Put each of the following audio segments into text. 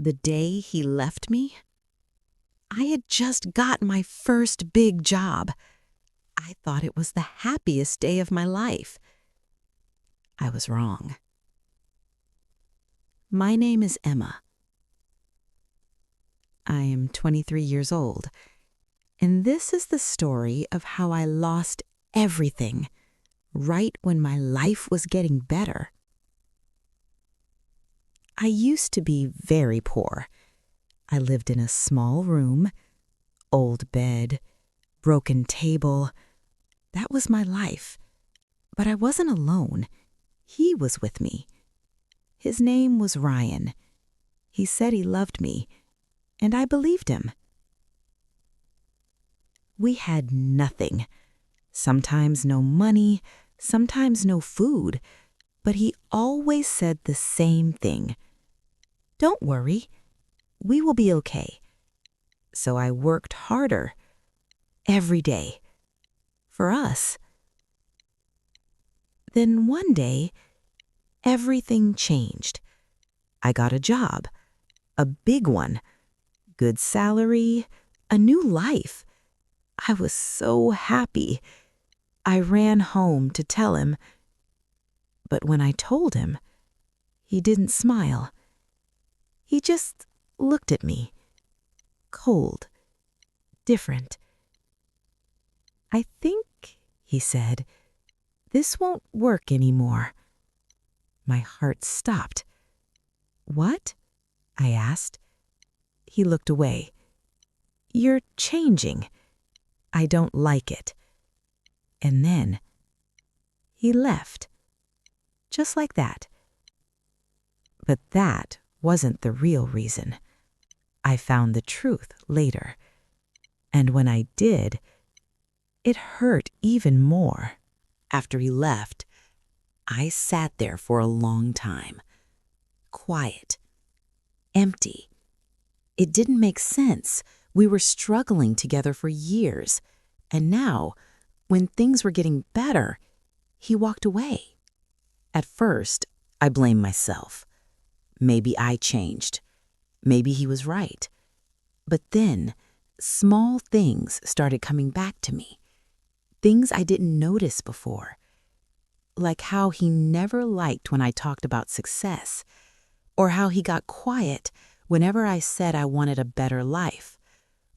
The day he left me, I had just got my first big job. I thought it was the happiest day of my life. I was wrong. My name is Emma. I am 23 years old, and this is the story of how I lost everything right when my life was getting better. I used to be very poor. I lived in a small room, old bed, broken table. That was my life. But I wasn't alone. He was with me. His name was Ryan. He said he loved me, and I believed him. We had nothing. Sometimes no money, sometimes no food, but he always said the same thing. Don't worry, we will be okay. So I worked harder, every day, for us. Then one day, everything changed. I got a job, a big one, good salary, a new life. I was so happy. I ran home to tell him, but when I told him, he didn't smile. He just looked at me, cold, different. I think, he said, this won't work anymore. My heart stopped. What? I asked. He looked away. You're changing. I don't like it. And then he left, just like that. But that wasn't the real reason. I found the truth later. And when I did, it hurt even more. After he left, I sat there for a long time. Quiet. Empty. It didn't make sense. We were struggling together for years. And now, when things were getting better, he walked away. At first, I blamed myself. Maybe I changed. Maybe he was right. But then, small things started coming back to me. Things I didn't notice before. Like how he never liked when I talked about success, or how he got quiet whenever I said I wanted a better life,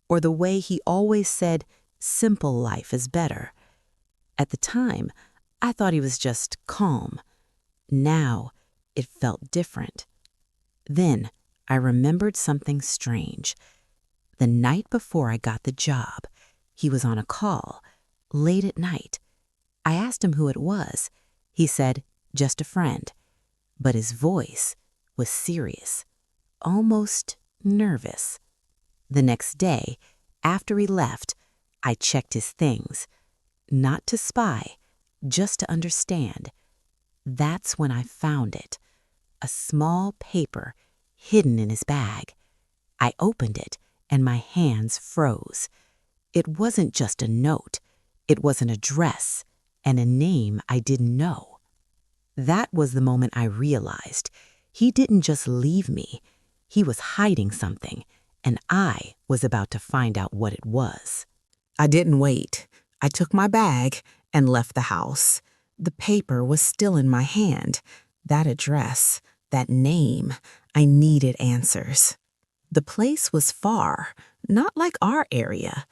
or the way he always said simple life is better. At the time, I thought he was just calm. Now, it felt different. Then, I remembered something strange. The night before I got the job, he was on a call, late at night. I asked him who it was. He said, just a friend. But his voice was serious, almost nervous. The next day, after he left, I checked his things. Not to spy, just to understand. That's when I found it. A small paper hidden in his bag. I opened it, and my hands froze. It wasn't just a note. It was an address and a name I didn't know. That was the moment I realized he didn't just leave me. He was hiding something, and I was about to find out what it was. I didn't wait. I took my bag and left the house. The paper was still in my hand. That address, that name, I needed answers. The place was far, not like our area.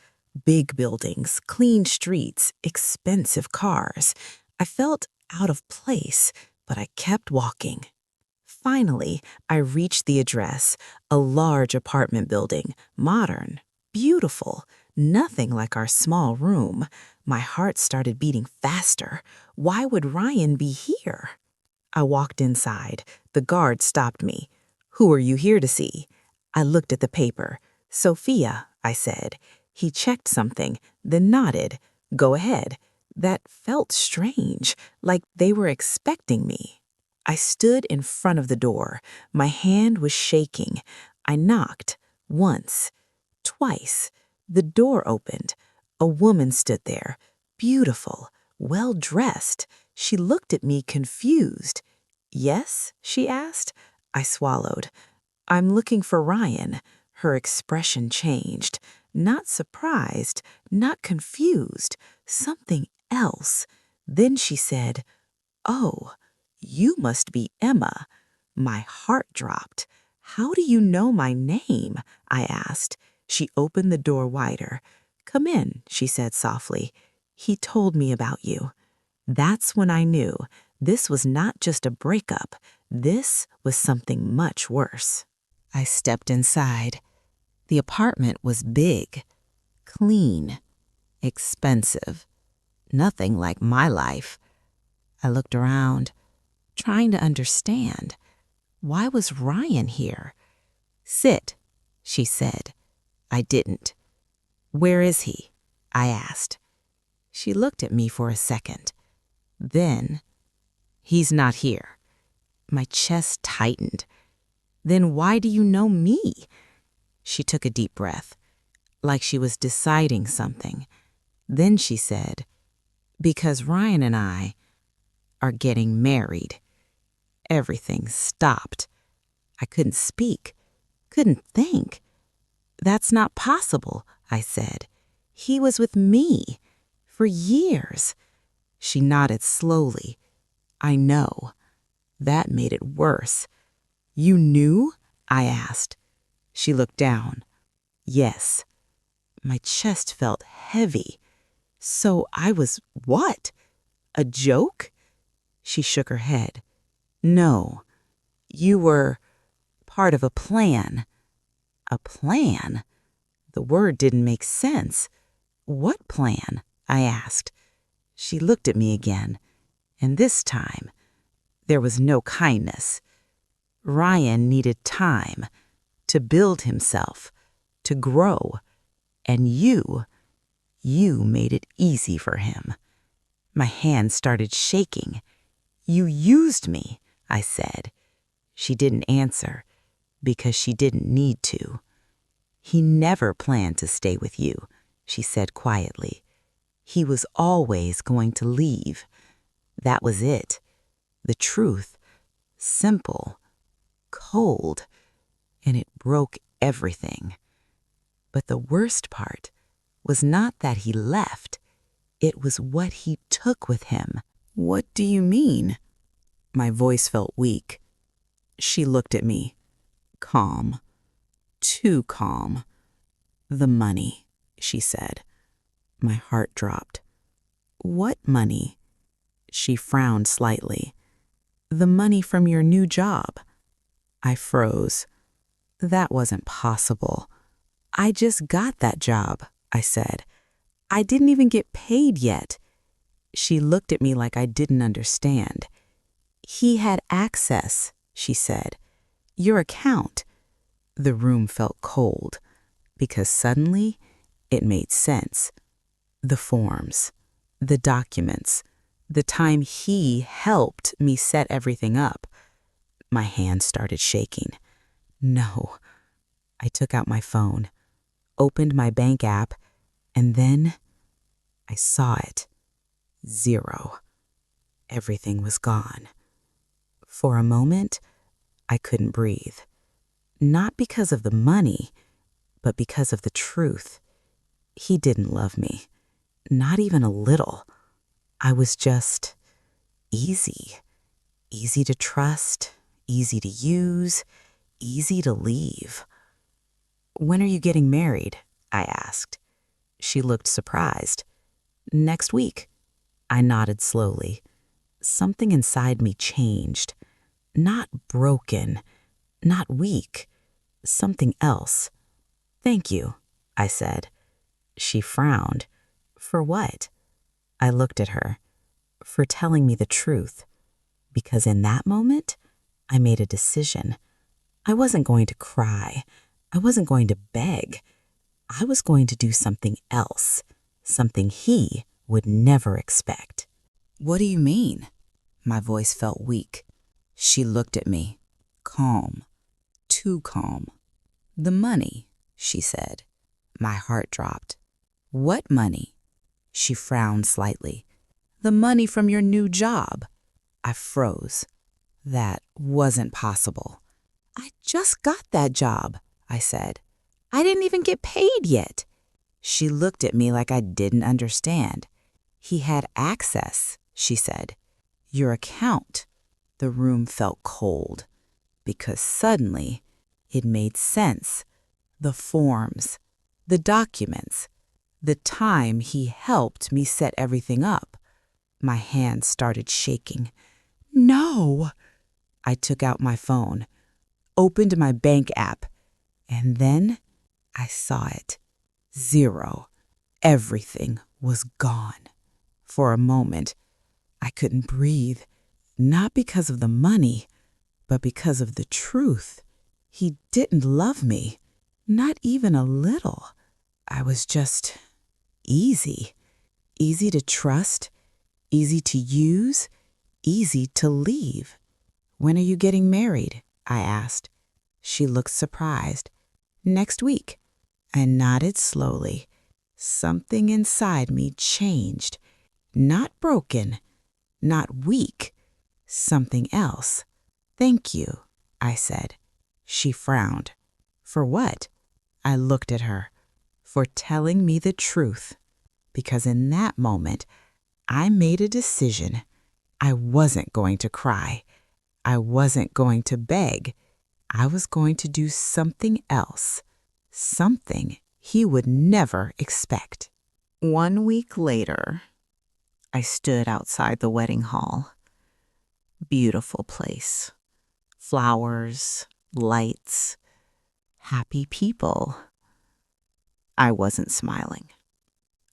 Big buildings, clean streets, expensive cars. I felt out of place, but I kept walking. Finally, I reached the address, a large apartment building, modern, beautiful, nothing like our small room. My heart started beating faster. Why would Ryan be here? I walked inside. The guard stopped me. Who are you here to see? I looked at the paper. Sophia, I said. He checked something, then nodded. Go ahead. That felt strange, like they were expecting me. I stood in front of the door. My hand was shaking. I knocked. Once. Twice. The door opened. A woman stood there. Beautiful. Well-dressed. She looked at me confused. Yes? She asked. I swallowed. I'm looking for Ryan. Her expression changed. Not surprised, not confused, something else. Then she said, "Oh, you must be Emma." My heart dropped. "How do you know my name?" I asked. She opened the door wider. "Come in," she said softly. "He told me about you." That's when I knew this was not just a breakup. This was something much worse. I stepped inside. The apartment was big, clean, expensive. Nothing like my life. I looked around, trying to understand. Why was Ryan here? "Sit," she said. I didn't. "Where is he?" I asked. She looked at me for a second. Then, "He's not here." My chest tightened. "Then why do you know me?" She took a deep breath, like she was deciding something. Then she said, "Because Ryan and I are getting married." Everything stopped. I couldn't speak, couldn't think. "That's not possible," I said. "He was with me for years." She nodded slowly. "I know." That made it worse. "You knew?" I asked. She looked down. "Yes." My chest felt heavy. "So I was what? A joke?" She shook her head. "No, you were part of a plan." A plan? The word didn't make sense. "What plan?" I asked. She looked at me again, and this time there was no kindness. "Ryan needed time to build himself, to grow, and you made it easy for him." My hand started shaking. "You used me," I said. She didn't answer because she didn't need to. "He never planned to stay with you," she said quietly. "He was always going to leave." That was it. The truth. Simple. Cold. And it broke everything. But the worst part was not that he left. It was what he took with him. "What do you mean?" My voice felt weak. She looked at me. Calm. Too calm. "The money," she said. My heart dropped. "What money?" She frowned slightly. "The money from your new job." I froze. That wasn't possible. "I just got that job," I said. "I didn't even get paid yet." She looked at me like I didn't understand. "He had access," she said. "Your account." The room felt cold, because suddenly it made sense. The forms, the documents, the time he helped me set everything up. My hand started shaking. No. I took out my phone, opened my bank app, and then I saw it. 0. Everything was gone. For a moment, I couldn't breathe. Not because of the money, but because of the truth. He didn't love me. Not even a little. I was just easy. Easy to trust, easy to use, easy to leave. "When are you getting married?" I asked. She looked surprised. "Next week." I nodded slowly. Something inside me changed. Not broken, not weak. Something else. "Thank you," I said. She frowned. "For what?" I looked at her. "For telling me the truth." Because in that moment, I made a decision. I wasn't going to cry. I wasn't going to beg. I was going to do something else, something he would never expect. "What do you mean?" My voice felt weak. She looked at me, calm, too calm. "The money," she said. My heart dropped. "What money?" She frowned slightly. "The money from your new job." I froze. That wasn't possible. I just got that job, I said. I didn't even get paid yet. She looked at me like I didn't understand. He had access, she said. Your account. The room felt cold because suddenly it made sense. The forms, the documents, the time he helped me set everything up. My hands started shaking. No! I took out my phone, opened my bank app, and then I saw it. 0. Everything was gone. For a moment, I couldn't breathe, not because of the money, but because of the truth. He didn't love me, not even a little. I was just easy to trust, easy to use, easy to leave. When are you getting married? I asked. She looked surprised. Next week. I nodded slowly. Something inside me changed. Not broken, not weak, something else. Thank you, I said. She frowned. For what? I looked at her. For telling me the truth. Because in that moment, I made a decision. I wasn't going to cry. I wasn't going to beg. I was going to do something else. Something he would never expect. 1 week later, I stood outside the wedding hall. Beautiful place. Flowers, lights, happy people. I wasn't smiling.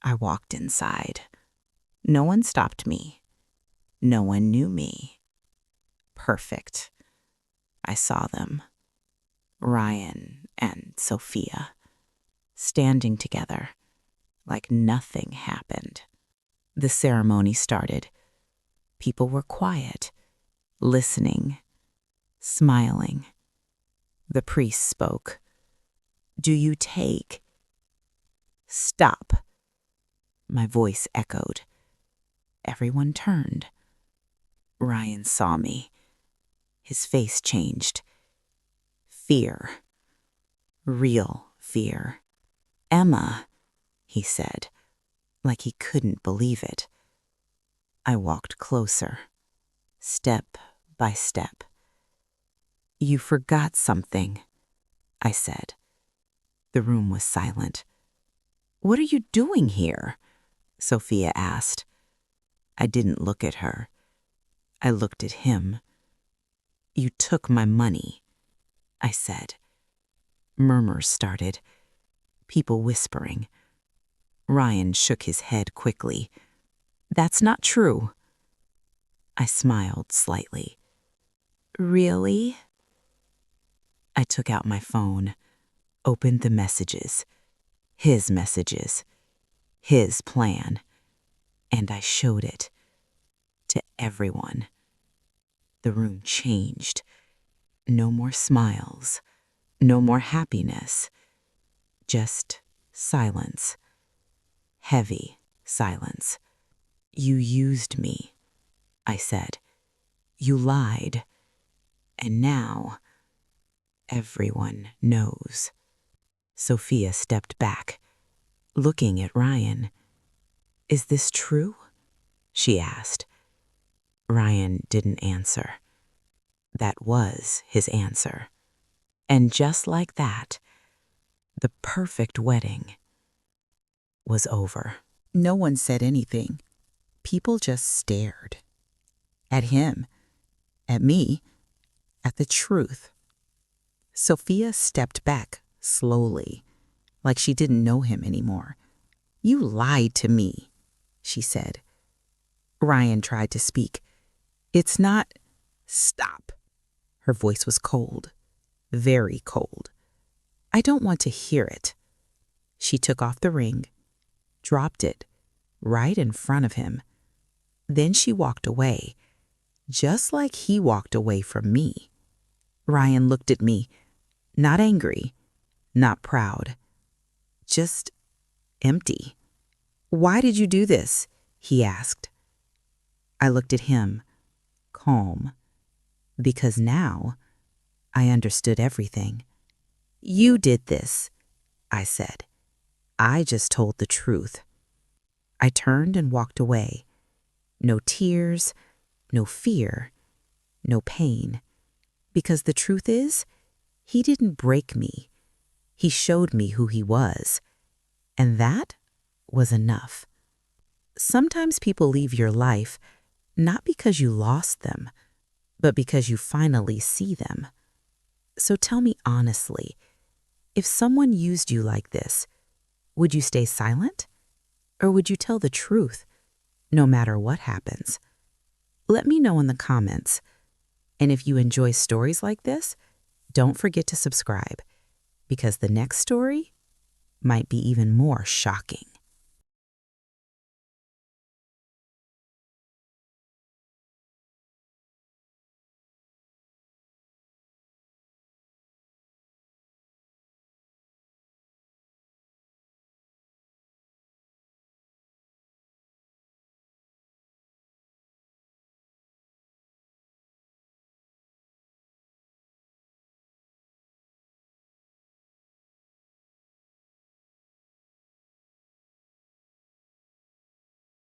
I walked inside. No one stopped me. No one knew me. Perfect. I saw them. Ryan and Sophia, standing together like nothing happened. The ceremony started. People were quiet, listening, smiling. The priest spoke. Do you take? Stop. My voice echoed. Everyone turned. Ryan saw me. His face changed. Fear. Real fear. Emma, he said, like he couldn't believe it. I walked closer, step by step. You forgot something, I said. The room was silent. What are you doing here? Sophia asked. I didn't look at her. I looked at him. You took my money, I said. Murmurs started, people whispering. Ryan shook his head quickly. That's not true. I smiled slightly. Really? I took out my phone, opened the messages, his plan, and I showed it to everyone. The room changed. No more smiles, no more happiness, just silence. Heavy silence. You used me, I said. You lied. And now, everyone knows. Sophia stepped back, looking at Ryan. Is this true? She asked. Ryan didn't answer. That was his answer. And just like that, the perfect wedding was over. No one said anything. People just stared. At him, at me, at the truth. Sophia stepped back slowly, like she didn't know him anymore. You lied to me, she said. Ryan tried to speak. It's not... Stop. Her voice was cold, very cold. I don't want to hear it. She took off the ring, dropped it right in front of him. Then she walked away, just like he walked away from me. Ryan looked at me, not angry, not proud, just empty. Why did you do this? He asked. I looked at him, calm, because now I understood everything. "You did this," I said. "I just told the truth." I turned and walked away. No tears, no fear, no pain. Because the truth is, he didn't break me. He showed me who he was. And that was enough. Sometimes people leave your life not because you lost them, but because you finally see them. So tell me honestly, if someone used you like this, would you stay silent? Or would you tell the truth, no matter what happens? Let me know in the comments. And if you enjoy stories like this, don't forget to subscribe, because the next story might be even more shocking.